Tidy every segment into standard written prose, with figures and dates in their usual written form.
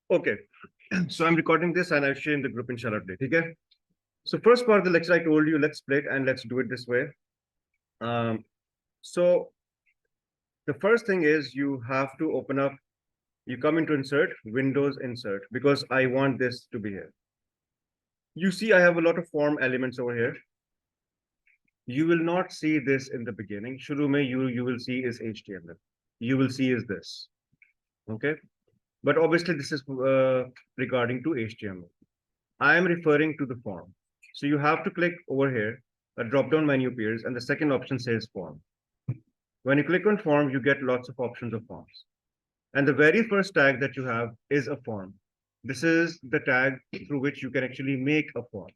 Okay, so I'm recording this and I'll share in the group inshallah today. Okay. So first part of the lecture I told you, let's split and let's do it this way. So the first thing is you have to open up, you come into insert, Windows insert, because I want this to be here. You see, I have a lot of form elements over here. You will not see this in the beginning. Shuru mein you will see is HTML. You will see is this. Okay. But obviously this is regarding to HTML. I am referring to the form. So you have to click over here, a drop-down menu appears, and the second option says form. When you click on form, you get lots of options of forms. And the very first tag that you have is a form. This is the tag through which you can actually make a form.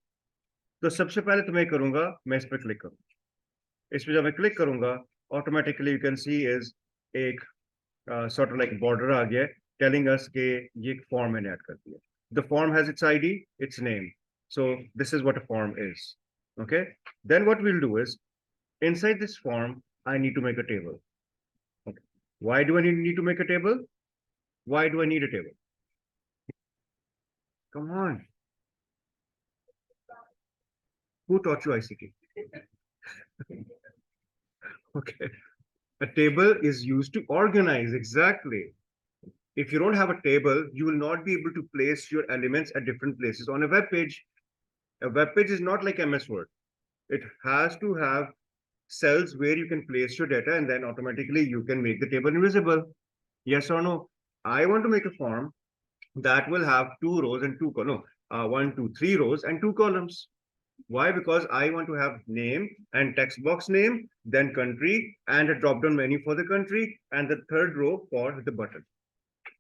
तो सबसे पहले तो मैं करूंगा, मैं इस पर click करूंगा. इस पर जब मैं क्लिक करूंगा, automatically you can see is एक sort of like border आ गया, telling us कि ये form मैंने add कर दिया. The form has its ID, its name. So this is what a form is. Okay. Then what we'll do is inside this form, I need to make a table. Okay. Why do I need to make a table? Why do I need a table? Come on. Who taught you ICT? Okay. A table is used to organize. Exactly. If you don't have a table, you will not be able to place your elements at different places on a web page. A web page is not like MS Word. It has to have cells where you can place your data and then automatically you can make the table invisible. Yes or no? I want to make a form that will have 2 rows and 2 columns. 1, 2, 3 rows and 2 columns. Why? Because I want to have name and text box name, then country and a drop-down menu for the country and the third row for the button.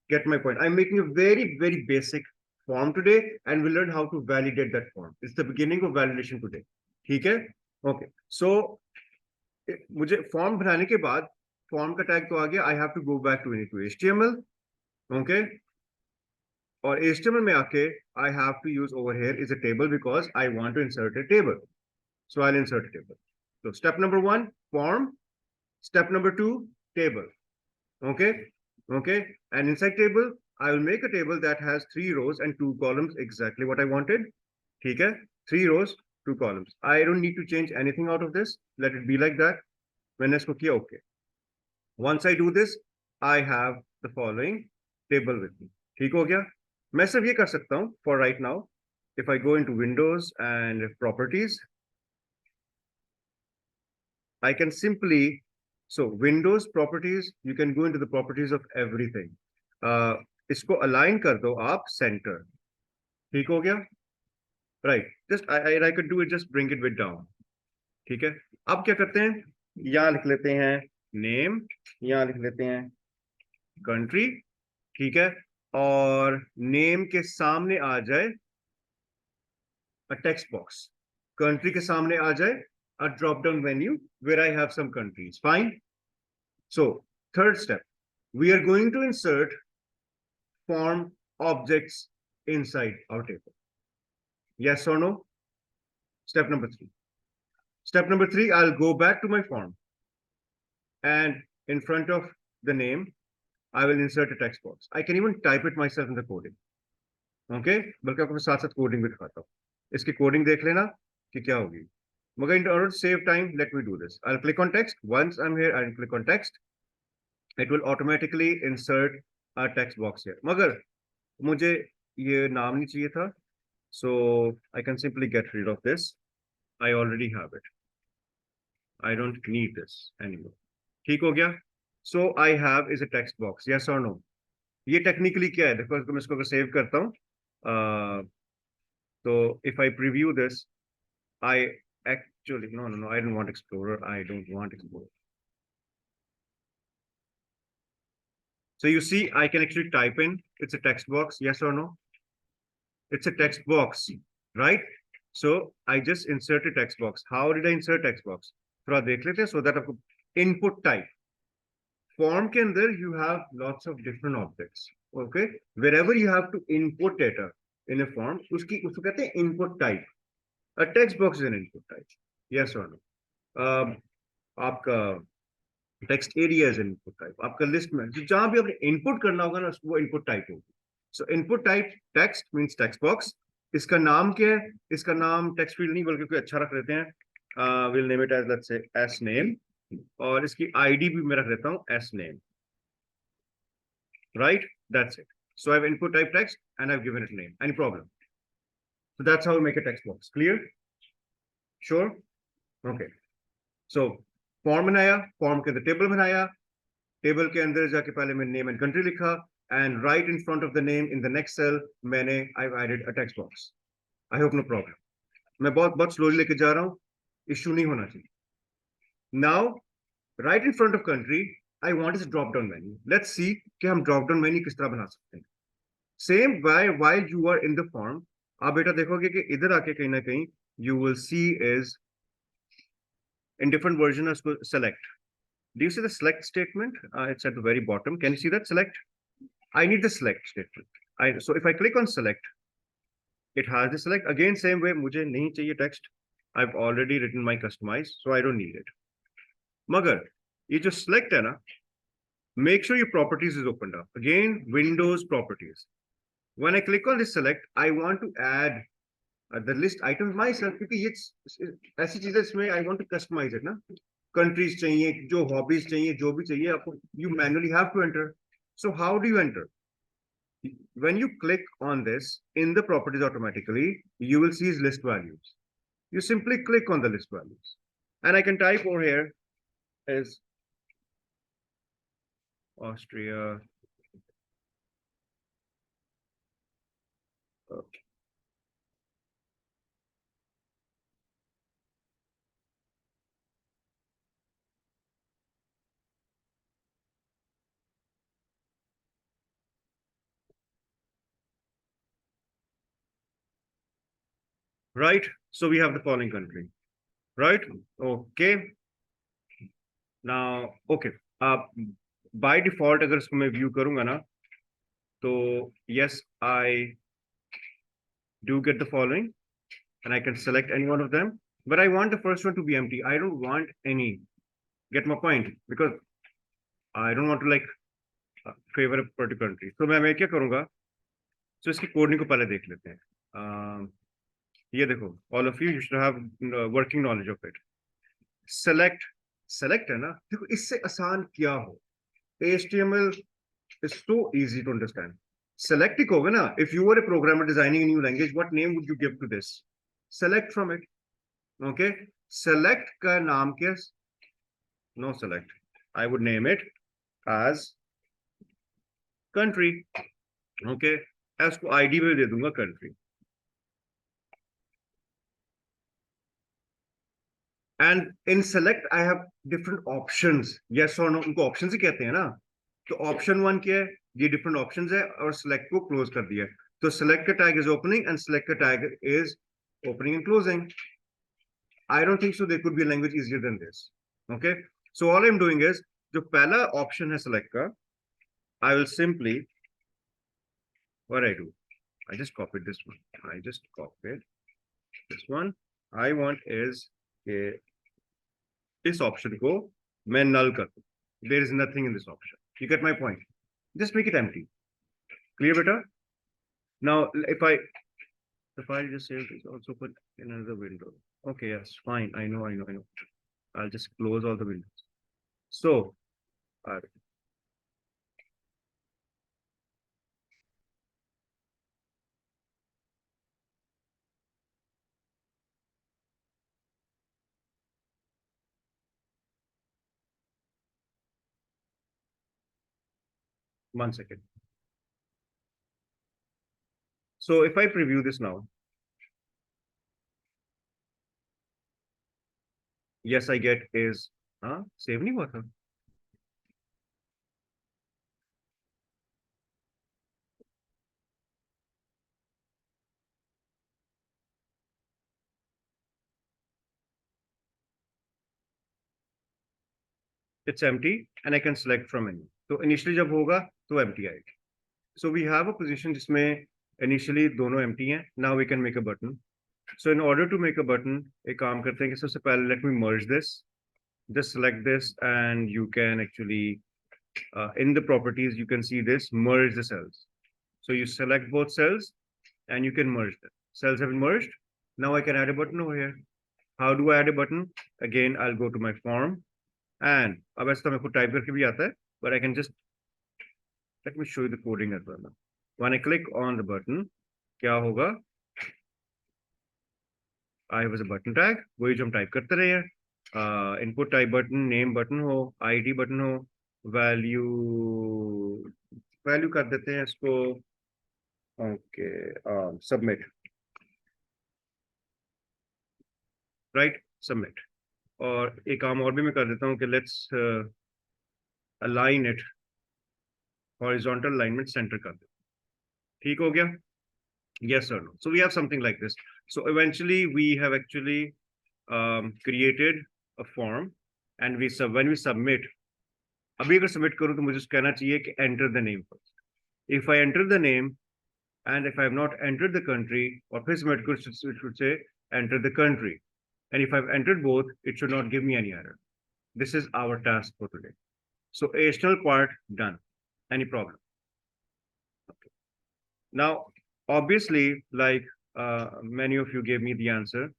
Get my point? I'm making a very, very basic form today and we'll learn how to validate that form. It's the beginning of validation today. Okay? Okay. So मुझे form बनाने के बाद form का tag तो आ गया. I have to go back to HTML. Okay. और HTML में आके I have to use over here is a table because I want to insert a table. So I will insert a table. So step number 1, form. Step number 2, table. Okay. Okay. And inside table, I will make a table that has 3 rows and 2 columns, exactly what I wanted. Okay. 3 rows, 2 columns. I don't need to change anything out of this. Let it be like that. मैंने इसको किया okay. Once I do this, I have the following table with me. ठीक हो गया. मैं सिर्फ ये कर सकता हूँ for right now. If I go into Windows and properties, I can simply, so Windows properties, you can go into the properties of everything. इसको align कर दो आप center. ठीक हो गया. Right. Just I could do it. Just bring it bit down. ठीक है. अब क्या करते हैं? यहाँ लिख लेते हैं नेम, यहाँ लिख लेते हैं कंट्री. ठीक है. और नेम के सामने आ जाए a text box. Country के सामने आ जाए a drop down menu where I have some countries. Fine. So third step, we are going to insert form objects inside our table. Yes or no? Step number 3. Step number 3, I'll go back to my form and in front of the name, I will insert a text box. I can even type it myself in the coding. Okay? बल्कि आपको साथ साथ coding भी दिखाता हूँ. इसकी coding देख लेना कि क्या होगी. मगर in order to save time, let me do this. I'll click on text. Once I'm here, I'll click on text. It will automatically insert a text box here. मगर मुझे ये नाम नहीं चाहिए था. So I can simply get rid of this. I already have it. I don't need this anymore. ठीक हो गया? So I have is a text box. Yes or no? ये टेक्निकली क्या है? देखो मैं इसको सेव करता हूँ. So if I preview this, I actually no, I don't want Explorer. I don't want Explorer. So you see, I can actually type in. It's a text box. Yes or no? It's a text box, right? So I just insert a text box. How did I insert text box? थोड़ा देख लेते हैं so that आपको input type. Form के अंदर you have lots of different objects. Okay, wherever you have to input data in a form, उसको कहते हैं input type. A text box is an input type. Yes or no? आपका text area is an input type. आपका list में जहाँ भी आपने input करना होगा ना वो input type होगी. So input type text means text box. इसका नाम क्या है? इसका नाम text field नहीं बल्कि कोई अच्छा रख लेते हैं. We'll name it as, let's say, s name. और इसकी ID भी मैं रख देता हूँ s name. Right? That's it. So I've input type text and I've given it a name. Any problem? So that's how we make a text box. Clear? Sure? Okay. So form बनाया, form के अंदर table बनाया, table के अंदर जाके पहले मैंने name and country लिखा, and right in front of the name in the next cell I've added a text box. I hope no problem. मैं बहुत slowly लेके जा रहा हूँ, issue नहीं होना चाहिए. Now, right in front of country, I want is drop down menu. Let's see कि हम drop down menu किस तरह बना सकते हैं. Same while you are in the form, आप बेटा देखोगे कि इधर आके कहीं ना कहीं you will see is in different version of select. Do you see the select statement? It's at the very bottom. Can you see that select? I need the select statement. So if I click on select, it has the select. Again, same way, मुझे नहीं चाहिए text. I've already written my customize, so I don't need it. मगर ये जो select है ना, make sure your properties is opened up. Again, Windows properties. When I click on this select, I want to add the list items myself क्योंकि ये ऐसी चीजें इसमें I want to customize it ना. Countries चाहिए, जो hobbies चाहिए, जो भी चाहिए आपको, you manually have to enter. So how do you enter? When you click on this in the properties automatically, you will see list values. You simply click on the list values. And I can type over here as Austria. Okay. Right? So we have the following country. Right? Okay. Now, okay. By default, अगर इसको मैं view करूंगा ना, तो yes, I do get the following, and I can select any one of them. But I want the first one to be empty. I don't want any. Get my point? Because I don't want to like favor a particular country. So मैं क्या करूंगा? So इसकी coding को पहले देख लेते हैं. ये देखो, all of you should have working knowledge of it. Select है ना, देखो इससे आसान क्या हो. HTML is so easy to understand. Select ही होगा ना. If you were a programmer designing a new language, what name would you give to this? Select from it. Okay. Select का नाम क्या? No select. I would name it as country. Okay. इसको ID में दे दूंगा country. And in select, I have different options. Yes or no. उनको options ही कहते हैं ना. तो option 1 क्या है? ये different options है और select को close कर दिया. तो select का tag is opening and select का tag is opening and closing. I don't think so there could be a language easier than this. Okay. So all I'm doing is, जो पहला option है select का, I will simply, what I do? I just copied this one. I just copied this one. I want is इस option को मैं null कर दूं. There is nothing in this option. You get my point? Just make it empty. Clear, beta? Now, if I just save this, also put in another window. Okay, yes, fine. I know. I'll just close all the windows. So, 1 second. So if I preview this now, yes, I get is, save नहीं हुआ था. It's empty and I can select from any. So initially जब होगा तो empty आएगा. So we have a position जिसमें initially दोनों empty हैं. Now we can make a button. So in order to make a button, एक काम करते हैं कि सबसे पहले let me merge this. Just select this and you can actually in the properties you can see this merge the cells. So you select both cells and you can merge them. Cells have been merged. Now I can add a button over here. How do I add a button? Again, I'll go to my form and अब ऐसा तो मेरे को type करके भी आता है, but I can just let me show you the coding as well now. When I click on the button, क्या होगा? I have a button tag, वही जो हम type करते रहे हैं. Input type button, name button हो, ID button हो, value कर देते हैं इसको. Okay, submit. Right, submit. और एक काम और भी मैं कर देता हूँ कि let's align it horizontal alignment center कर दे. ठीक हो गया? Yes or no? So we have something like this. So eventually we have actually created a form and when we submit, अभी अगर submit करूँ तो मुझे कहना चाहिए कि enter the name first. If I enter the name and if I have not entered the country, or फिर submit करूँ, it should say enter the country. And if I've entered both, it should not give me any error. This is our task for today. So HTML part done. Any problem? Okay. Now, obviously, like many of you gave me the answer.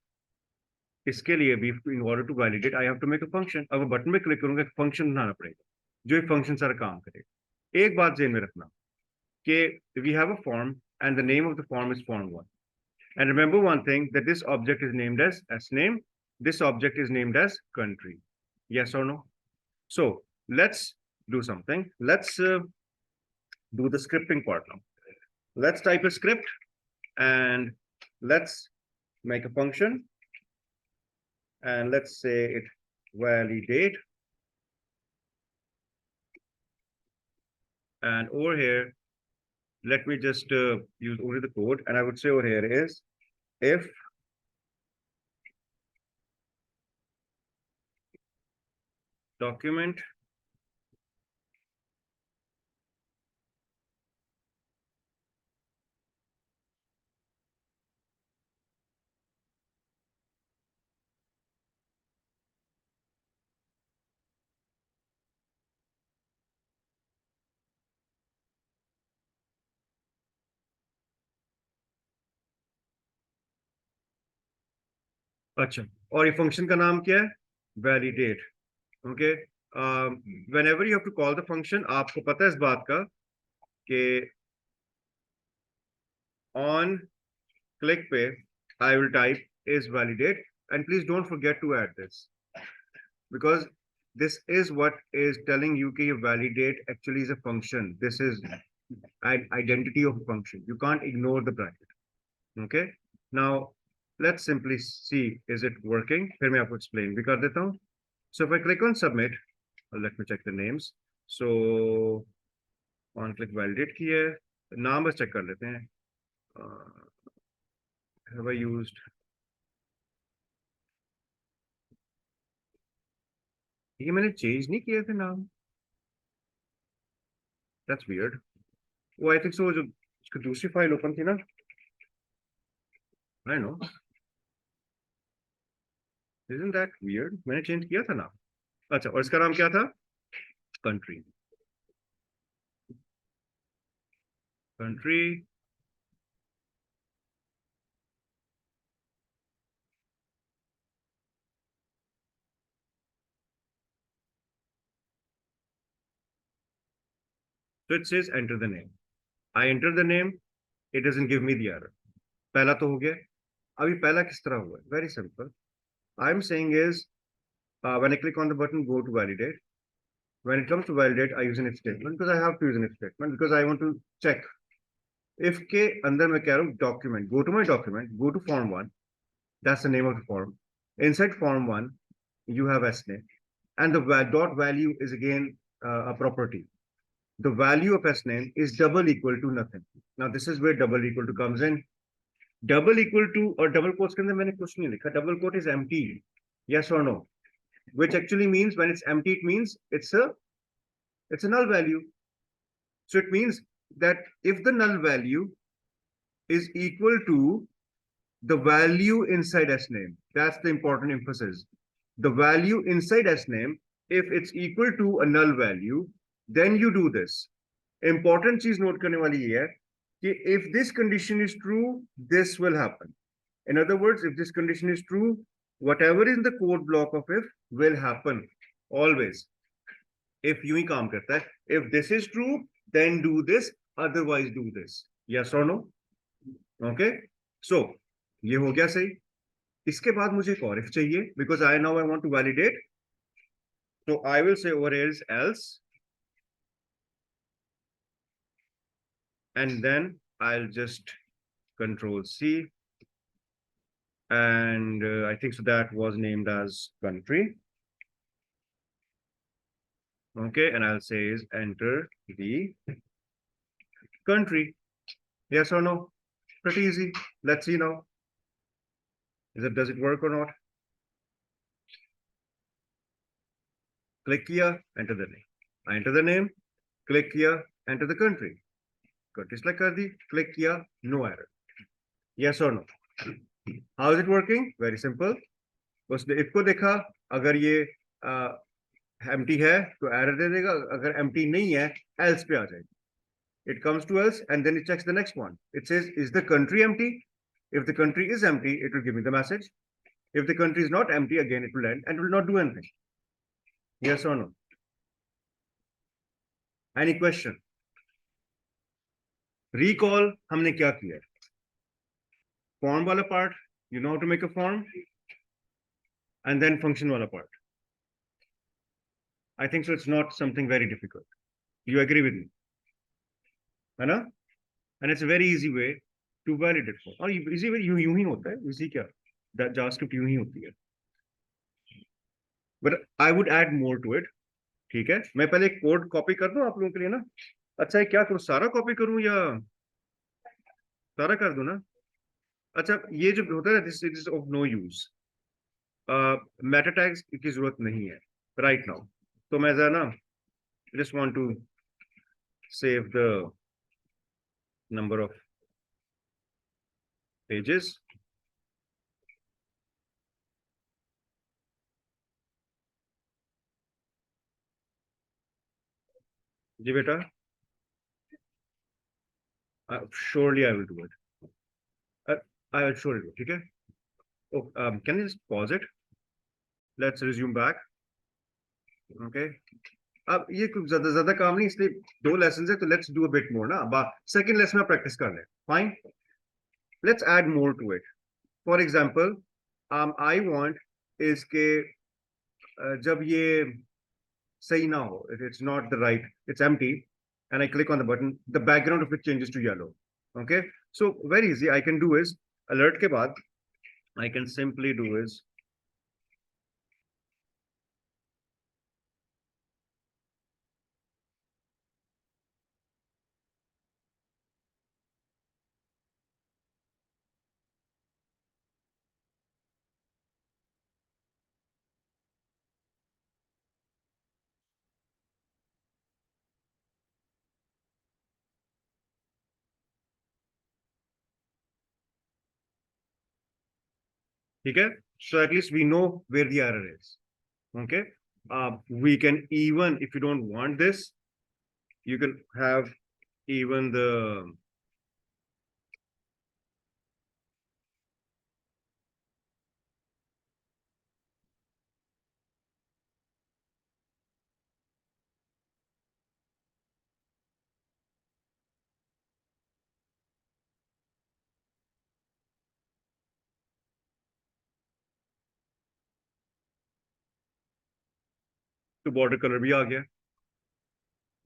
इसके लिए भी in order to validate, I have to make a function. अब button में click करूंगा, function बनाना पड़ेगा जो एक function सारा काम करेगा. एक बात ध्यान में रखना कि we have a form and the name of the form is form1. And remember one thing, that this object is named as name. This object is named as country. Yes or no? So let's do something. Let's do the scripting part now. Let's type a script and let's make a function. And let's say it validate. And over here, let me just use only the code. And I would say over here is if document अच्छा, और ये function का नाम क्या है? Validate. Okay, whenever you have to call the function, आपको पता है इस बात का कि on click पे I will type is validate, and please don't forget to add this because this is what is telling you कि validate actually is a function. This is an identity of a function. You can't ignore the bracket. Okay, now let's simply see is it working. फिर मैं आपको explain भी कर देता हूँ. So if I click on submit, let me check the names. So on click validate की है, नाम बस check कर लेते हैं. Have I used? ये मैंने change नहीं किए थे नाम. That's weird. Oh, I think so. जो उसकी दूसरी फाइल ओपन थी ना? I know. Isn't that weird? मैंने change किया था नाम. अच्छा, और इसका नाम क्या था? Country. Country. So it says enter the name. I enter the name. It doesn't give me the error. पहला तो हो गया. अभी पहला किस तरह हुआ? Very simple. I'm saying is when I click on the button, go to validate. When it comes to validate, I use an if statement because I have to use an if statement because I want to check. If के अंदर मैं कह रहा हूँ document, go to my document, go to form 1. That's the name of the form. Inside form 1, you have S name. And the dot value is again a property. The value of S name is double equal to nothing. Now this is where double equal to comes in. Double equal to or double quotes के अंदर मैंने कुछ नहीं लिखा. Double quote is empty. Yes or no? Which actually means when it's empty, it means it's a null value. So it means that if the null value is equal to the value inside S name, that's the important emphasis. The value inside S name, if it's equal to a null value, then you do this. Important चीज note करने वाली ये है if this condition is true, this will happen. In other words, if this condition is true, whatever is in the code block of if will happen always. If यूं ही काम करता है, if this is true, then do this, otherwise do this. Yes or no? Okay. So ये हो गया सही. इसके बाद मुझे एक और if चाहिए, because I want to validate. So I will say over here is else, and then I'll just control C, and I think so that was named as country. Okay, and I'll say is enter the country. Yes or no? Pretty easy. Let's see now. Does it work or not? Click here, enter the name. I enter the name, click here, enter the country. Country select kar di, click here, no error. Yes or no? How is it working? Very simple. उसने if को देखा, अगर ये empty है तो error दे देगा, अगर empty नहीं है else पे आ जाएगा. It comes to else and then it checks the next one. It says, is the country empty? If the country is empty, it will give me the message. If the country is not empty, again it will end and will not do anything. Yes or no? Any question? Recall, हमने क्या किया? Form वाला part, you know how to make a form, and then function वाला part. I think so. It's not something very difficult. You agree with me? है ना? And it's a very easy way to validate form. और easy way यूं ही होता है. Easy क्या? That JavaScript यूं ही होती है. But I would add more to it. ठीक है? मैं पहले एक कोड कॉपी कर दूं आप लोगों के लिए ना. अच्छा है क्या करूं? सारा कॉपी करूं या सारा कर दूं ना? अच्छा ये जो होता है this is of no use. Meta tags की जरूरत नहीं है राइट नाउ. तो मैं जरा ना just want to save the number of pages. जी बेटा, surely I will do it. I will surely do it. ठीक है? Oh, can you just pause it? Let's resume back. Okay. अब ये कुछ ज्यादा काम नहीं, इसलिए 2 lessons है तो let's do a bit more ना. Second lesson में practice कर ले. Fine. Let's add more to it. For example, I want is के जब ये सही ना हो, it's not the right, it's empty, and I click on the button, the background of it changes to yellow. Okay. So very easy. I can do is alert के बाद I can simply do is ठीक है. So at least we know where the error is. Okay. We can even, if you don't want this, you can have even the तो border color भी आ गया.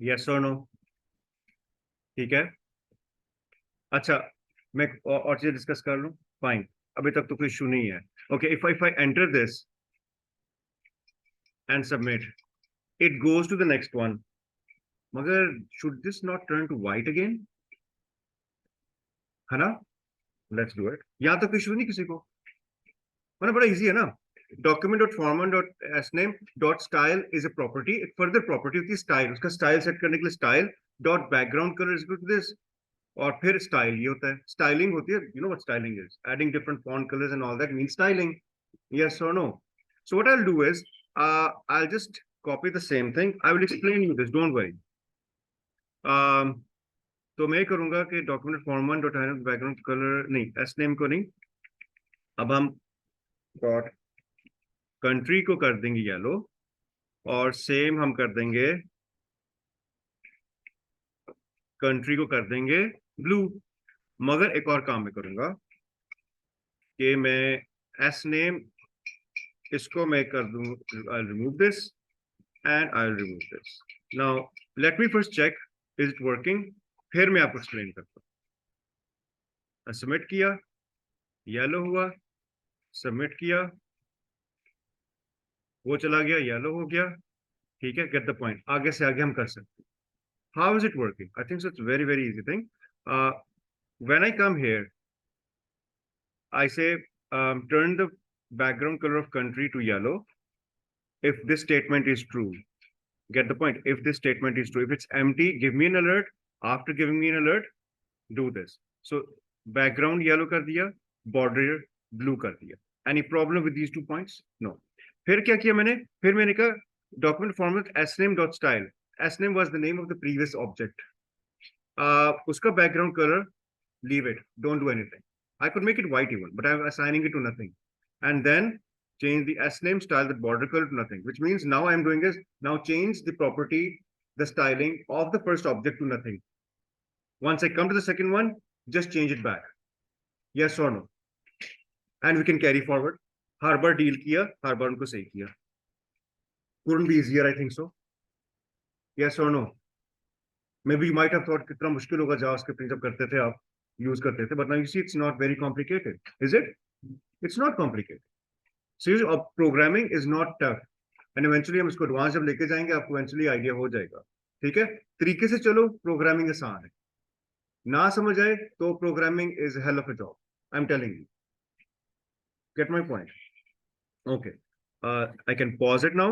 Yes or no? ठीक है. अच्छा मैं और चीजें डिस्कस कर लूं. फाइन. अभी तक तो कोई इशू नहीं है. Okay, if I enter this and submit, it goes to the next one. मगर should this not turn to white again? है ना? Let's do it. यहाँ तक इशू नहीं किसी को. मतलब बड़ा इजी है ना. document.format.sname.style is a property. एक further property होती है style. उसका style set करने के लिए style dot background color is equal to this. और फिर style ये होता है. Styling होती है. You know what styling is? Adding different font colors and all that means styling. Yes or no? So what I'll do is I'll just copy the same thing. I will explain you this. Don't worry. तो मैं करूंगा कि document format dot background colour नहीं, S name को नहीं, अब हम dot country को कर देंगे येलो, और सेम हम कर देंगे कंट्री को कर देंगे ब्लू। मगर एक और काम मैं करूंगा कि मैं एस नेम, इसको मैं कर दूं, I remove this and I remove this. Now let me first check is it working, फिर मैं आपको एक्सप्लेन करता हूँ। सबमिट किया, येलो हुआ, सबमिट किया, वो चला गया, येलो हो गया। ठीक है, गेट द पॉइंट, आगे से आगे हम कर सकते हैं। How is it working? I think it's very very easy thing. When I come here, I say turn the background color of country to yellow if this statement is true. Get the point? If this statement is true, if it's empty, give me an alert. After giving me an alert, do this. So background yellow kar diya, border blue kar diya. Any problem with these 2 points? No. फिर क्या किया मैंने? फिर मैंने कहा document format sname.style. Sname was the name of the previous object. Uska background color, leave it. Don't do anything. I could make it white even, but I'm assigning it to nothing. And then change the sname style, the border color to nothing, which means now I'm doing is now change the property, the styling of the first object to nothing. Once I come to the second one, just change it back. Yes or no? And we can carry forward. Her bar deal किया, हर बार उनको सही किया. Couldn't be easier, I think so. Yes or no? Maybe you might have thought कितना मुश्किल होगा JavaScripting जब करते थे आप, use करते थे, but now you see it's not very complicated, is it? It's not complicated. So programming is not tough, and eventually हम इसको एडवांस जब लेके जाएंगे आपको eventually आइडिया हो जाएगा. ठीक है, तरीके से चलो, प्रोग्रामिंग आसान है. ना समझ आए तो programming is hell of a job, I am telling you. Gate my point? Okay. I can pause it now.